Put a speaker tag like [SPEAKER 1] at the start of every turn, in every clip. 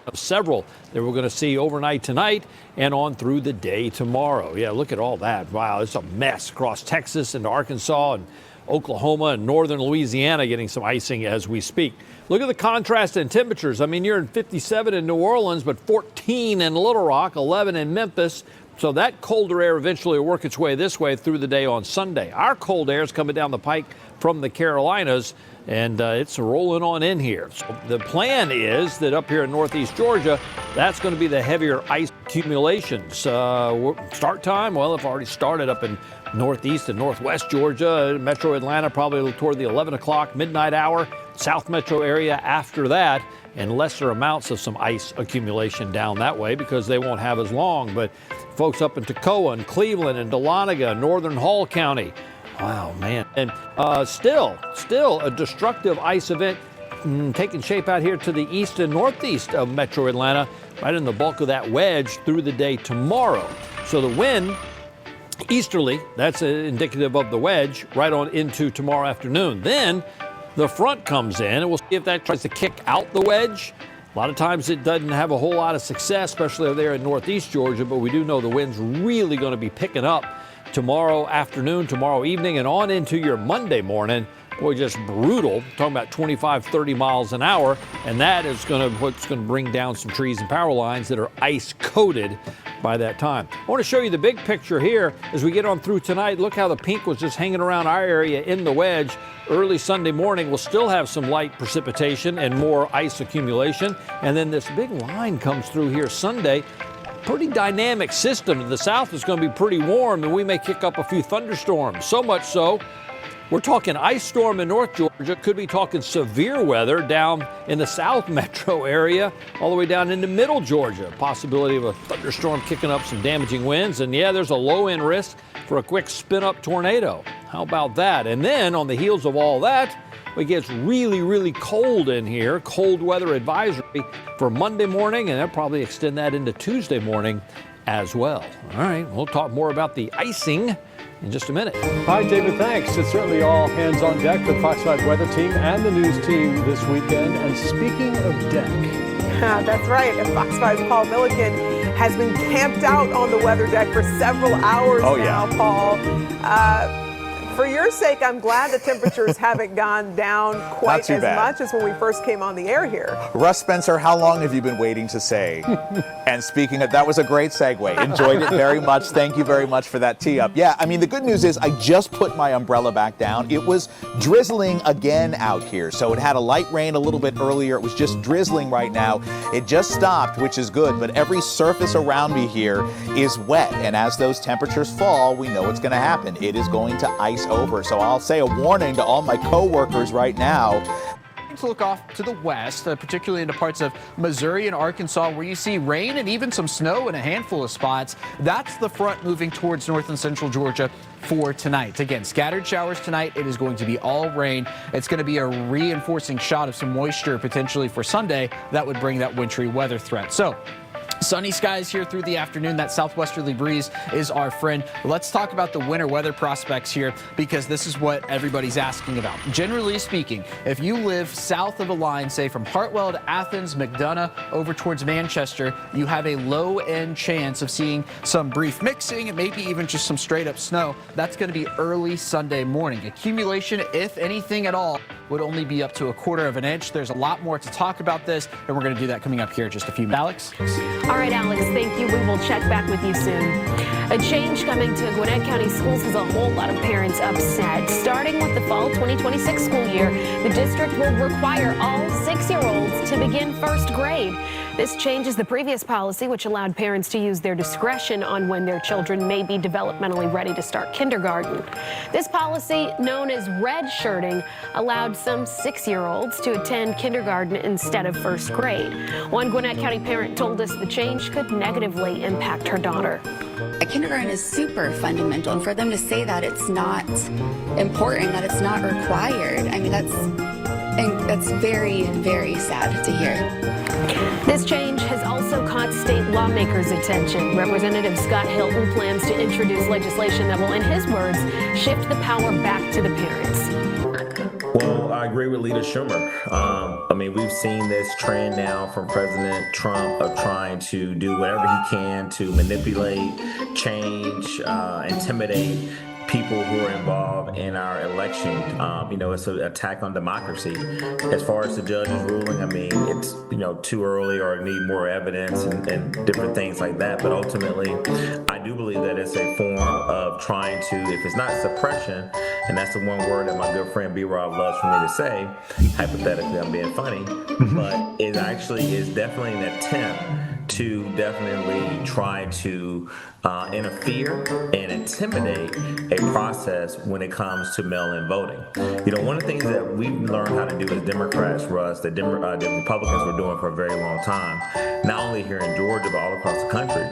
[SPEAKER 1] of several that we're going to see overnight tonight and on through the day tomorrow. Yeah, look at all that. Wow, it's a mess across Texas and Arkansas and Oklahoma and northern Louisiana getting some icing as we speak. Look at the contrast in temperatures. I mean, you're in 57 in New Orleans, but 14 in Little Rock, 11 in Memphis. So that colder air eventually will work its way this way through the day on Sunday. Our cold air is coming down the pike from the Carolinas, and it's rolling on in here. So the plan is that up here in northeast Georgia, that's going to be the heavier ice accumulations. Start time, well, it's already started up in northeast and northwest Georgia, metro Atlanta probably toward the 11 o'clock midnight hour, south metro area after that, and lesser amounts of some ice accumulation down that way because they won't have as long. But folks up in Toccoa and Cleveland and Dahlonega, northern Hall County, wow, man. And still a destructive ice event taking shape out here to the east and northeast of metro Atlanta, right in the bulk of that wedge through the day tomorrow. So the wind easterly, that's indicative of the wedge right on into tomorrow afternoon. Then the front comes in, and we'll see if that tries to kick out the wedge. A lot of times it doesn't have a whole lot of success, especially there in northeast Georgia, but we do know the wind's really going to be picking up tomorrow afternoon, tomorrow evening, and on into your Monday morning. Boy, just brutal. Talking about 25, 30 miles an hour, and that is what's going to bring down some trees and power lines that are ice coated by that time. I want to show you the big picture here as we get on through tonight. Look how the pink was just hanging around our area in the wedge. Early Sunday morning, we'll still have some light precipitation and more ice accumulation. And then this big line comes through here Sunday. Pretty dynamic system. To the south is going to be pretty warm, and we may kick up a few thunderstorms. So much so, we're talking ice storm in North Georgia, could be talking severe weather down in the south metro area, all the way down into middle Georgia. Possibility of a thunderstorm kicking up some damaging winds. And yeah, there's a low end risk for a quick spin up tornado. How about that? And then on the heels of all that, it gets really, really cold in here. Cold weather advisory for Monday morning, and they'll probably extend that into Tuesday morning as well. All right, we'll talk more about the icing in just a minute.
[SPEAKER 2] Hi, David, thanks. It's certainly all hands on deck for the Fox 5 weather team and the news team this weekend. And speaking of deck.
[SPEAKER 3] That's right. And Fox 5's Paul Milliken has been camped out on the weather deck for several hours now, Paul. For your sake, I'm glad the temperatures haven't gone down quite as much as when we first came on the air here.
[SPEAKER 4] Russ Spencer, how long have you been waiting to say? And speaking of, that was a great segue. Enjoyed it very much. Thank you very much for that tee up. Yeah, I mean, the good news is I just put my umbrella back down. It was drizzling again out here. So it had a light rain a little bit earlier. It was just drizzling right now. It just stopped, which is good. But every surface around me here is wet. And as those temperatures fall, we know what's going to happen. It is going to ice over. So I'll say a warning to all my co-workers right now.
[SPEAKER 5] To look off to the west, particularly into parts of Missouri and Arkansas, where you see rain and even some snow in a handful of spots. That's the front moving towards north and central Georgia for tonight. Again, scattered showers tonight. It is going to be all rain. It's going to be a reinforcing shot of some moisture potentially for Sunday. That would bring that wintry weather threat. So sunny skies here through the afternoon. That southwesterly breeze is our friend. Let's talk about the winter weather prospects here, because this is what everybody's asking about. Generally speaking, if you live south of a line, say from Hartwell to Athens, McDonough, over towards Manchester, you have a low-end chance of seeing some brief mixing and maybe even just some straight-up snow. That's going to be early Sunday morning. Accumulation, if anything at all, would only be up to 1/4 of an inch. There's a lot more to talk about this, and we're going to do that coming up here in just a few minutes. Alex?
[SPEAKER 6] All right, Alex, thank you. We will check back with you soon. A change coming to Gwinnett County schools has a whole lot of parents upset. Starting with the fall 2026 school year, the district will require all 6-year-olds to begin first grade. This changes the previous policy, which allowed parents to use their discretion on when their children may be developmentally ready to start kindergarten. This policy, known as red shirting, allowed some 6-year-olds to attend kindergarten instead of first grade. One Gwinnett County parent told us the change could negatively impact her daughter.
[SPEAKER 7] Kindergarten is super fundamental, and for them to say that it's not important, that it's not required, I mean, that's very, very sad to hear.
[SPEAKER 6] This change has also caught state lawmakers' attention. Representative Scott Hilton plans to introduce legislation that will, in his words, shift the power back to the parents.
[SPEAKER 8] Well, I agree with Leader Schumer. I mean, we've seen this trend now from President Trump of trying to do whatever he can to manipulate, change, intimidate people who are involved in our election. It's an attack on democracy. As far as the judge's ruling, I mean, it's, too early or need more evidence and different things like that. But ultimately, I do believe that it's a form of trying to, if it's not suppression, and that's the one word that my good friend B-Rob loves for me to say, hypothetically, I'm being funny, but it actually is definitely an attempt to definitely try to interfere and intimidate a process when it comes to mail-in voting. One of the things that we've learned how to do as Democrats, Russ, that the Republicans were doing for a very long time, not only here in Georgia, but all across the country,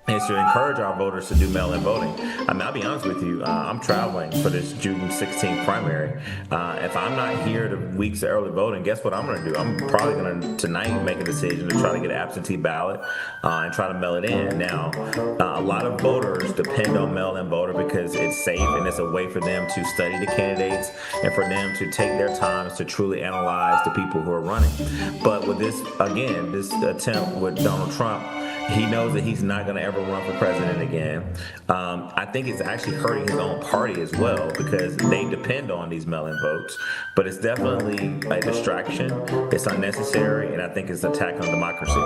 [SPEAKER 8] is to encourage our voters to do mail-in voting. I mean, I'll be honest with you, I'm traveling for this June 16th primary. If I'm not here the weeks of early voting, guess what I'm going to do? I'm probably going to tonight make a decision to try to get an absentee ballot and try to mail it in. Now, a lot of voters depend on mail-in voter because it's safe and it's a way for them to study the candidates and for them to take their time to truly analyze the people who are running. But with this, again, this attempt with Donald Trump, he knows that he's not going to ever run for president again. I think it's actually hurting his own party as well because they depend on these mail-in votes. But it's definitely a distraction. It's unnecessary, and I think it's an attack on democracy.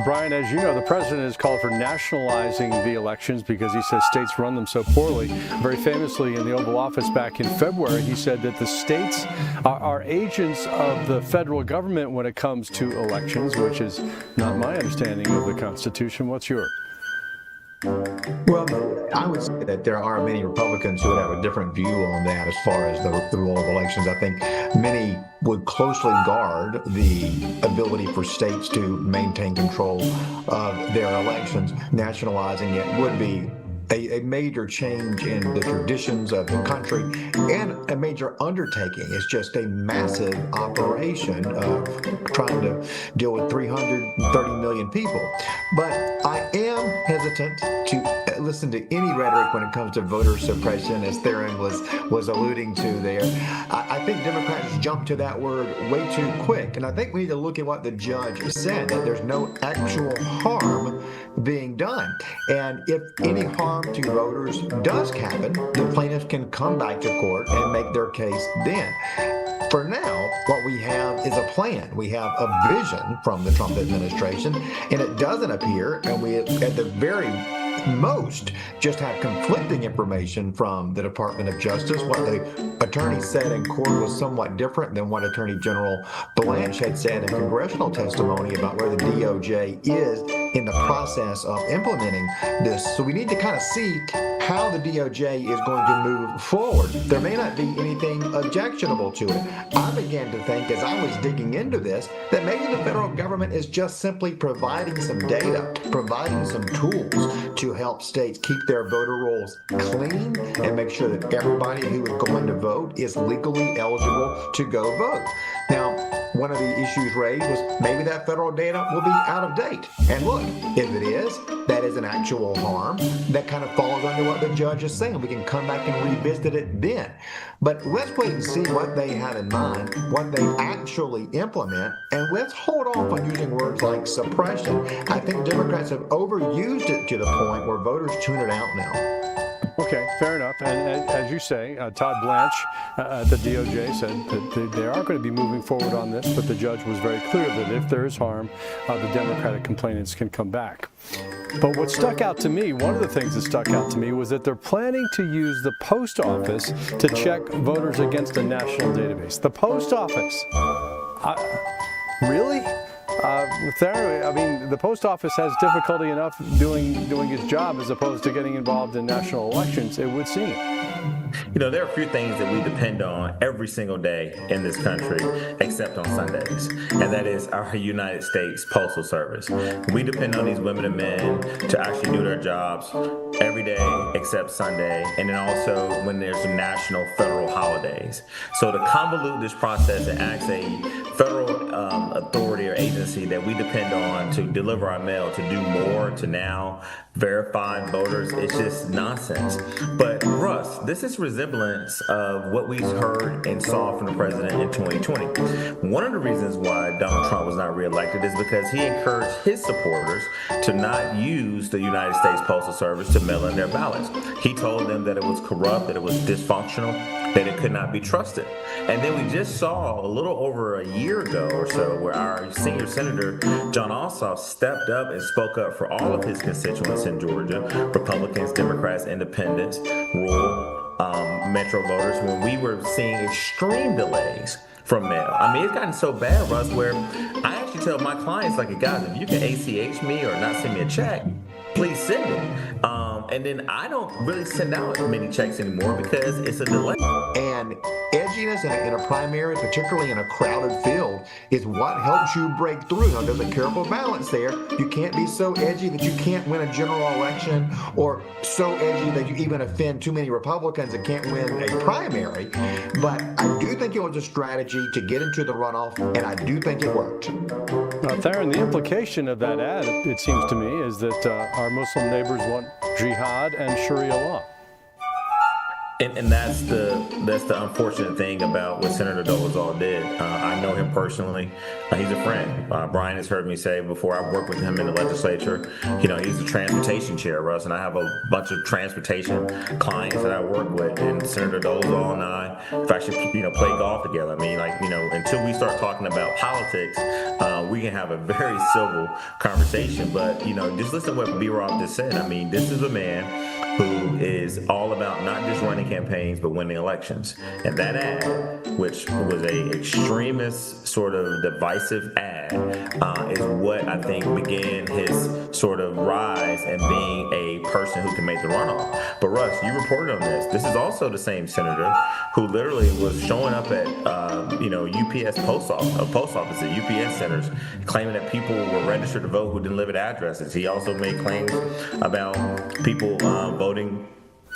[SPEAKER 2] Brian, as you know, the president has called for nationalizing the elections because he says states run them so poorly. Very famously in the Oval Office back in February, he said that the states are agents of the federal government when it comes to elections, which is not my understanding of the Constitution. What's yours?
[SPEAKER 9] Well, I would say that there are many Republicans who would have a different view on that as far as the role of elections. I think many would closely guard the ability for states to maintain control of their elections. Nationalizing it would be a major change in the traditions of the country and a major undertaking. It's just a massive operation of trying to deal with 330 million people. But I am hesitant to listen to any rhetoric when it comes to voter suppression, as Theron was alluding to there. I think Democrats jump to that word way too quick. And I think we need to look at what the judge said, that there's no actual harm being done. And if any harm to voters does happen, the plaintiffs can come back to court and make their case then. For now, what we have is a plan. We have a vision from the Trump administration, and it doesn't appear, and we at the very most just have conflicting information from the Department of Justice. What the attorney said in court was somewhat different than what Attorney General Blanche had said in congressional testimony about where the DOJ is in the process of implementing this. So we need to kind of see how the DOJ is going to move forward. There may not be anything objectionable to it. I began to think as I was digging into this that maybe the federal government is just simply providing some data, providing some tools to help states keep their voter rolls clean and make sure that everybody who is going to vote is legally eligible to go vote. Now, one of the issues raised was maybe that federal data will be out of date. And look, if it is, that is an actual harm. That kind of falls under what the judge is saying. We can come back and revisit it then. But let's wait and see what they have in mind, what they actually implement, and let's hold off on using words like suppression. I think Democrats have overused it to the point where voters tune it out now.
[SPEAKER 2] Okay, fair enough. And as you say, Todd Blanche at the DOJ said that they are going to be moving forward on this, but the judge was very clear that if there is harm, the Democratic complainants can come back. But what stuck out to me, one of the things that stuck out to me was that they're planning to use the post office to check voters against a national database. The post office? Really? I mean, the post office has difficulty enough doing its job as opposed to getting involved in national elections, it would seem.
[SPEAKER 8] There are a few things that we depend on every single day in this country, except on Sundays, and that is our United States Postal Service. We depend on these women and men to actually do their jobs every day except Sunday, and then also when there's national federal holidays. So to convolute this process and ask a federal authority or agency that we depend on to deliver our mail to do more, to now verify voters. It's just nonsense. But Russ, this is resemblance of what we heard and saw from the president in 2020. One of the reasons why Donald Trump was not reelected is because he encouraged his supporters to not use the United States Postal Service to mail in their ballots. He told them that it was corrupt, that it was dysfunctional, that it could not be trusted. And then we just saw a little over a year ago or so where our senior senator, Jon Ossoff, stepped up and spoke up for all of his constituents in Georgia, Republicans, Democrats, Independents, rural, metro voters, when we were seeing extreme delays from mail. I mean, it's gotten so bad, Russ, where I actually tell my clients, like, guys, if you can ACH me or not send me a check, please send it. And then I don't really send out many checks anymore because it's a delay.
[SPEAKER 9] And edginess in a primary, particularly in a crowded field, is what helps you break through. Now, there's a careful balance there. You can't be so edgy that you can't win a general election, or so edgy that you even offend too many Republicans and can't win a primary. But I do think it was a strategy to get into the runoff, and I do think it worked.
[SPEAKER 2] Theron, the implication of that ad, it seems to me, is that our Muslim neighbors want jihad and Sharia law.
[SPEAKER 8] And that's the unfortunate thing about what Senator Dolezal did. I know him personally. He's a friend. Brian has heard me say before, I've worked with him in the legislature. You know, he's the transportation chair, Russ, and I have a bunch of transportation clients that I work with. And Senator Dolezal and I, in fact, should, play golf together. I mean, until we start talking about politics, we can have a very civil conversation. But, just listen to what B-Rob just said. I mean, this is a man who is all about not just running campaigns, but winning elections. And that ad, which was a extremist sort of divisive ad, is what I think began his sort of rise and being a person who can make the runoff. But Russ, you reported on this. This is also the same senator who literally was showing up at, UPS post office at UPS centers, claiming that people were registered to vote who didn't live at addresses. He also made claims about people voting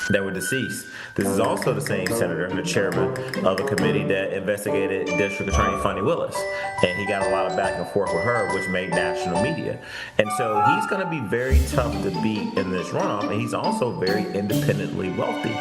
[SPEAKER 8] that were deceased. This is also the same senator, the chairman of a committee that investigated District Attorney Fani Willis. And he got a lot of back and forth with her, which made national media. And so he's going to be very tough to beat in this runoff. And he's also very independently wealthy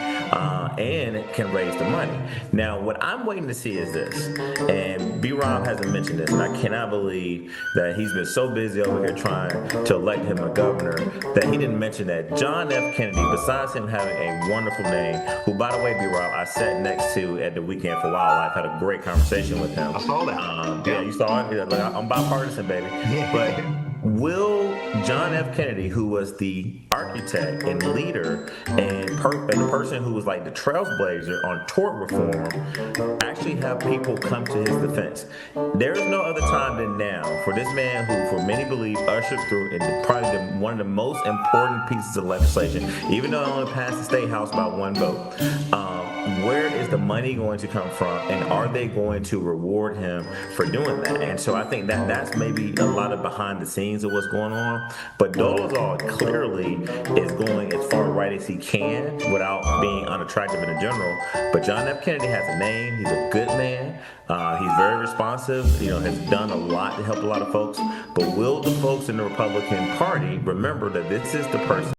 [SPEAKER 8] and can raise the money. Now, what I'm waiting to see is this. And B-Rob hasn't mentioned this, and I cannot believe that he's been so busy over here trying to elect him a governor that he didn't mention that John F. Kennedy, besides him having a wonderful name, who, by the way, B-Rob, I sat next to at the Weekend for Wildlife, had a great conversation with him.
[SPEAKER 9] I saw that.
[SPEAKER 8] Yeah, you saw it? Yeah, I'm bipartisan, baby.
[SPEAKER 9] Yeah.
[SPEAKER 8] But will John F. Kennedy, who was the architect and leader and the person who was like the trailblazer on tort reform, actually have people come to his defense? There is no other time than now for this man who, for many believe, ushered through probably one of the most important pieces of legislation, even though it only passed the State House by one vote. Where is the money going to come from, and are they going to reward him for doing that? And so I think that's maybe a lot of behind the scenes of what's going on. But Dolezal clearly is going as far right as he can without being unattractive in general. But John F. Kennedy has a name. He's a good man. He's very responsive, has done a lot to help a lot of folks. But will the folks in the Republican Party remember that this is the person